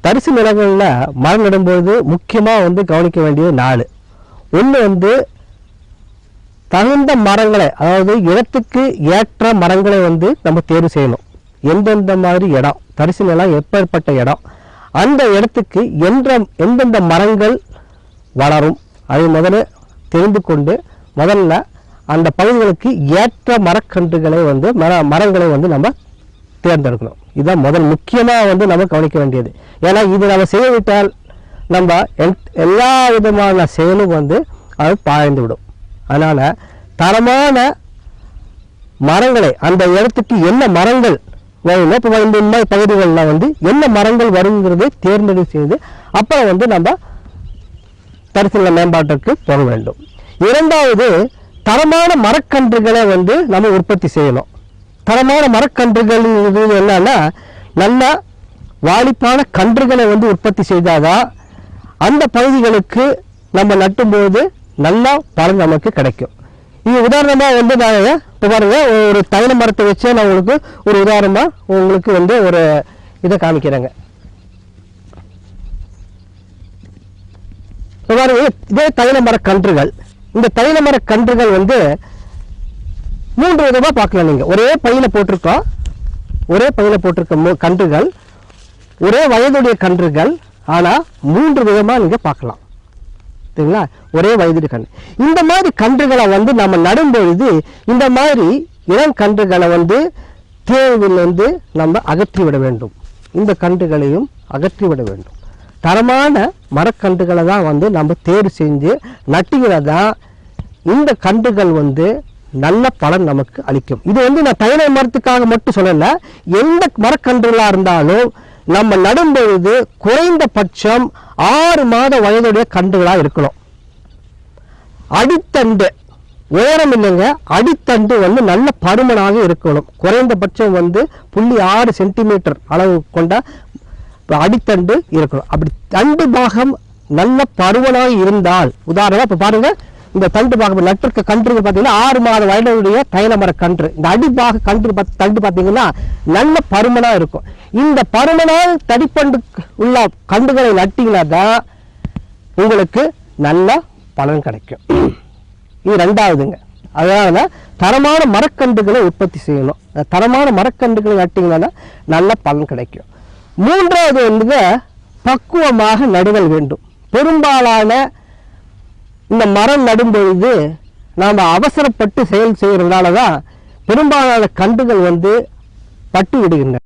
தரிசு நிலங்களில் மரம் நடும்போது முக்கியமாக கவனிக்க வேண்டிய 4. ஒன்று தகுந்த மரங்களை, அதாவது இடத்துக்கு ஏற்ற மரங்களை நம்ம தேர்வு செய்யணும். எந்தெந்த மாதிரி இடம், தரிசு நிலம் எப்பேற்பட்ட இடம், அந்த இடத்துக்கு எந்தெந்த மரங்கள் வளரும் அதை முதல்ல தெரிந்து கொண்டு முதல்ல அந்த பகுதிகளுக்கு ஏற்ற மரக்கன்றுகளை மரங்களை நம்ம தேர்ந்தெடுக்கணும். இதுதான் முதல் முக்கியமாக நம்ம கவனிக்க வேண்டியது. ஏன்னா இது நம்ம செய்யவிட்டால் நம்ம எல்லா விதமான செயலும் அது பாய்ந்து விடும். அதனால் தரமான மரங்களை, அந்த இடத்துக்கு என்ன மரங்கள் வரும், இப்போ இந்த மாதிரி பகுதிகளில் என்ன மரங்கள் வருங்கிறதை தேர்ந்தெடுப்பு செய்து அப்புறம் நம்ம தரிசு மேம்பாட்டிற்கு போக வேண்டும். 2வது, தரமான மரக்கன்றுகளை நம்ம உற்பத்தி செய்யணும். தரமான மரக்கன்றுகள் என்னன்னா நல்ல வாலிப்பான கன்றுகளை உற்பத்தி செய்தாதான் அந்த பகுதிகளுக்கு நம்ம நட்டும்போது நல்ல பலன் நமக்கு கிடைக்கும். இது உதாரணமாக நான் இப்போ பாருங்க, ஒரு தைல மரத்தை வச்சு நான் உங்களுக்கு ஒரு உதாரணமாக உங்களுக்கு ஒரு இதை காமிக்கிறேங்க. பாருங்க, இதே தைல மர கன்றுகள். இந்த தைல மர கன்றுகள் 3 விதமாக பார்க்கலாம். நீங்கள் ஒரே பையில் போட்டிருக்கோம், கன்றுகள் ஒரே வயதுடைய கன்றுகள், ஆனால் 3 விதமாக நீங்கள் பார்க்கலாம். சரிங்களா? ஒரே வயதுடைய கன்று. இந்த மாதிரி கன்றுகளை நம்ம நடும்பொழுது இந்த மாதிரி இளம் கன்றுகளை தேவையிலிருந்து நம்ம அகற்றிவிட வேண்டும். இந்த கன்றுகளையும் அகற்றிவிட வேண்டும். தரமான மரக்கன்றுகளை தான் நம்ம தேர்வு செஞ்சு நட்டுகிறதா இந்த கன்றுகள் நல்ல பலன் நமக்கு அளிக்கும். இது நான் தைல மரத்துக்காக மட்டும் சொல்லலை. எந்த மரக்கன்றுகளாக இருந்தாலும் நம்ம நடும்பொழுது குறைந்தபட்சம் 6 மாத வயதுடைய கன்றுகளாக இருக்கணும். அடித்தண்டு உயரம் இல்லைங்க, அடித்தண்டு நல்ல பருமனாக இருக்கணும். குறைந்தபட்சம் 0.6 சென்டிமீட்டர் அளவு கொண்ட அடித்தண்டு இருக்கணும். அப்படி தண்டு பாகம் நல்ல பருமனாக இருந்தால், உதாரணமாக இப்போ பாருங்க, இந்த தண்டு பாகம் நட்டிருக்க கன்றுகள் பார்த்தீங்கன்னா 6 மாத வயதுடைய தைல மர கன்று. இந்த அடிபாக தண்டு பார்த்தீங்கன்னா நல்ல பருமனாக இருக்கும். இந்த பருமனால் தடிப்பண்டு உள்ள கன்றுகளை நட்டிங்கன்னா தான் உங்களுக்கு நல்ல பலன் கிடைக்கும். இது 2வதுங்க. அதனால தரமான மரக்கன்றுகளை உற்பத்தி செய்யணும். தரமான மரக்கன்றுகளை நட்டிங்கன்னா நல்ல பலன் கிடைக்கும். 3வது பக்குவமாக நடுதல் வேண்டும். பெரும்பாலான இந்த மரம் நடும்பொழுது நாம் அவசரப்பட்டு செயல் செய்கிறதுனால தான் பெரும்பாலான கன்றுகள் பட்டு விடுகின்றன.